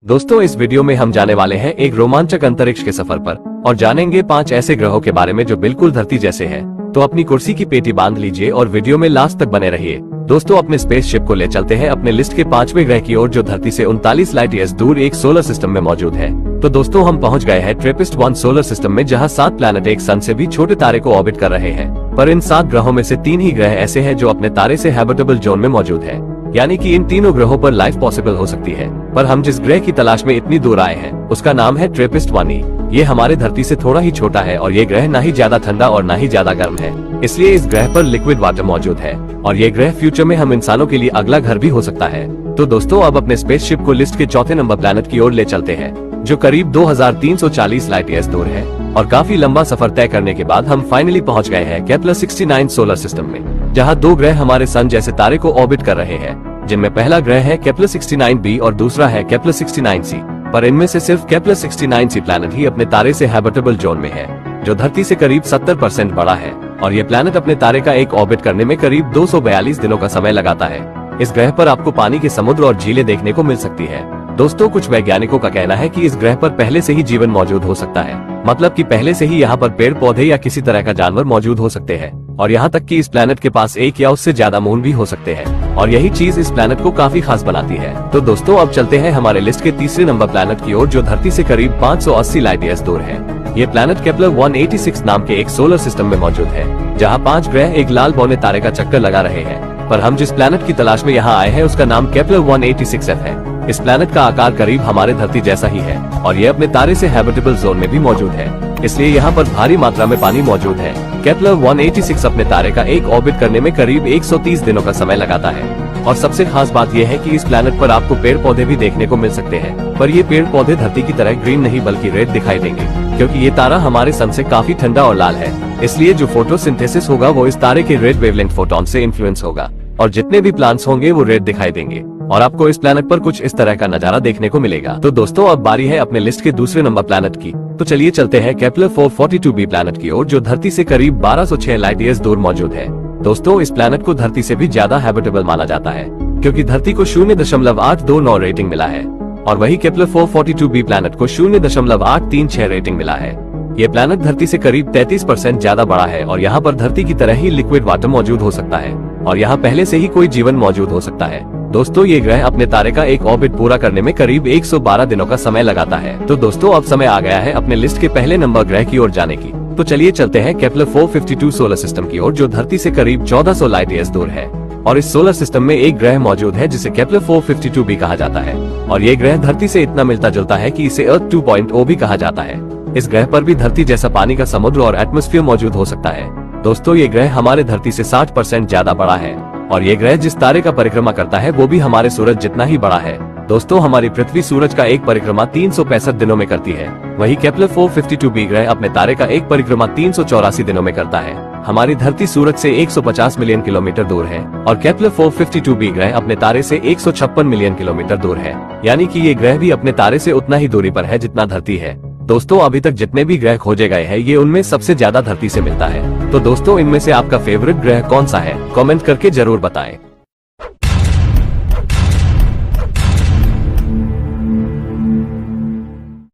दोस्तों इस वीडियो में हम जाने वाले हैं एक रोमांचक अंतरिक्ष के सफर पर और जानेंगे 5 ऐसे ग्रहों के बारे में जो बिल्कुल धरती जैसे हैं। तो अपनी कुर्सी की पेटी बांध लीजिए और वीडियो में लास्ट तक बने रहिए। दोस्तों अपने स्पेसशिप को ले चलते हैं अपने लिस्ट के 5वें ग्रह की ओर जो धरती से 39 लाइट ईयर्स दूर एक सोलर सिस्टम में मौजूद है। तो दोस्तों हम पहुंच गए हैं ट्रेपिस्ट-1 सोलर सिस्टम में, जहां 7 प्लैनेट एक सन से भी छोटे तारे को ऑर्बिट कर रहे हैं। पर इन 7 ग्रहों में से 3 ही ग्रह ऐसे हैं जो अपने तारे से हैबिटेबल जोन में मौजूद है, यानी कि इन तीनों ग्रहों पर लाइफ पॉसिबल हो सकती है। पर हम जिस ग्रह की तलाश में इतनी दूर आए हैं उसका नाम है ट्रेपिस्ट-1। ये हमारे धरती से थोड़ा ही छोटा है और ये ग्रह ना ही ज्यादा ठंडा और ना ही ज्यादा गर्म है, इसलिए इस ग्रह पर लिक्विड वाटर मौजूद है और ये ग्रह फ्यूचर में हम इंसानों के लिए अगला घर भी हो सकता है। तो दोस्तों अब अपने स्पेसशिप को लिस्ट के चौथे नंबर प्लैनेट की ओर ले चलते हैं जो करीब 2340 लाइट ईयर्स दूर है। और काफी लंबा सफर तय करने के बाद हम फाइनली पहुंच गए हैं केप्लर-69 सोलर सिस्टम में, जहां 2 ग्रह हमारे सन जैसे तारे को ऑर्बिट कर रहे हैं, जिनमें पहला ग्रह है केप्लर-69b और दूसरा है केप्लर-69c। पर इनमें से सिर्फ केप्लर-69c प्लैनेट ही अपने तारे से हैबिटेबल जोन में है, जो धरती से करीब 70% बड़ा है और ये प्लैनेट अपने तारे का एक ऑर्बिट करने में करीब 242 दिनों का समय लगाता है। इस ग्रह पर आपको पानी के समुद्र और झीलें देखने को मिल सकती है। दोस्तों कुछ वैज्ञानिकों का कहना है कि इस ग्रह पर पहले से ही जीवन मौजूद हो सकता है, मतलब कि पहले से ही यहाँ पर पेड़ पौधे या किसी तरह का जानवर मौजूद हो सकते हैं और यहाँ तक कि इस प्लैनेट के पास एक या उससे ज्यादा मून भी हो सकते हैं और यही चीज इस प्लैनेट को काफी खास बनाती है। तो दोस्तों अब चलते हैं हमारे लिस्ट के तीसरे नंबर प्लैनेट की ओर जो धरती से करीब 580 लाइट ईयर्स दूर है। ये प्लैनेट केप्लर-186 नाम के एक सोलर सिस्टम में मौजूद है, जहाँ 5 ग्रह एक लाल बौने तारे का चक्कर लगा रहे हैं। पर हम जिस प्लैनेट की तलाश में यहाँ आए हैं उसका नाम केप्लर-186f है। इस प्लैनेट का आकार करीब हमारे धरती जैसा ही है और ये अपने तारे से हैबिटेबल जोन में भी मौजूद है, इसलिए यहाँ पर भारी मात्रा में पानी मौजूद है। केप्लर-186 अपने तारे का एक ऑर्बिट करने में करीब 130 दिनों का समय लगाता है और सबसे खास बात यह है कि इस प्लैनेट पर आपको पेड़ पौधे भी देखने को मिल सकते हैं। पर ये पेड़ पौधे धरती की तरह ग्रीन नहीं बल्कि रेड दिखाई देंगे, क्योंकि ये तारा हमारे सन से काफी ठंडा और लाल है, इसलिए जो फोटोसिंथेसिस होगा वो इस तारे के रेड वेवलेंथ फोटोन से इन्फ्लुएंस होगा और जितने भी प्लांट्स होंगे वो रेड दिखाई देंगे और आपको इस प्लैनेट पर कुछ इस तरह का नजारा देखने को मिलेगा। तो दोस्तों अब बारी है अपने लिस्ट के दूसरे नंबर प्लैनेट की। तो चलिए चलते हैं केप्लर-442b प्लैनेट की ओर जो धरती से करीब 1206 लाइट ईयर्स दूर मौजूद है। दोस्तों इस प्लैनेट को धरती से भी ज्यादा हैबिटेबल माना जाता है, क्योंकि धरती को 0.829 रेटिंग मिला है और वही केप्लर-442b प्लैनेट को 0.836 रेटिंग मिला है। ये प्लैनेट धरती से करीब 33% ज्यादा बड़ा है और यहाँ पर धरती की तरह ही लिक्विड वाटर मौजूद हो सकता है और यहाँ पहले से ही कोई जीवन मौजूद हो सकता है। दोस्तों ये ग्रह अपने तारे का एक ऑर्बिट पूरा करने में करीब 112 दिनों का समय लगाता है। तो दोस्तों अब समय आ गया है अपने लिस्ट के पहले नंबर ग्रह की ओर जाने की। तो चलिए चलते हैं केप्लर-452 सोलर सिस्टम की ओर जो धरती से करीब 1400 लाइट ईयर्स दूर है। और इस सोलर सिस्टम में एक ग्रह मौजूद है जिसे केप्लर-452b कहा जाता है और ये ग्रह धरती से इतना मिलता जुलता है कि इसे अर्थ 2.0 भी कहा जाता है। इस ग्रह पर भी धरती जैसा पानी का समुद्र और एटमॉस्फेयर मौजूद हो सकता है। दोस्तों ये ग्रह हमारे धरती से 60% ज्यादा बड़ा है और ये ग्रह जिस तारे का परिक्रमा करता है वो भी हमारे सूरज जितना ही बड़ा है। दोस्तों हमारी पृथ्वी सूरज का एक परिक्रमा 365 दिनों में करती है, वही केप्लर-452b ग्रह अपने तारे का एक परिक्रमा 384 दिनों में करता है। हमारी धरती सूरज से 150 मिलियन किलोमीटर दूर है और केप्लर-452b ग्रह अपने तारे से 156 मिलियन किलोमीटर दूर है, यानी कि ये ग्रह भी अपने तारे से उतना ही दूरी पर है जितना धरती है। दोस्तों अभी तक जितने भी ग्रह खोजे गए हैं ये उनमें सबसे ज्यादा धरती से मिलता है। तो दोस्तों इनमें से आपका फेवरेट ग्रह कौन सा है, कमेंट करके जरूर बताएं।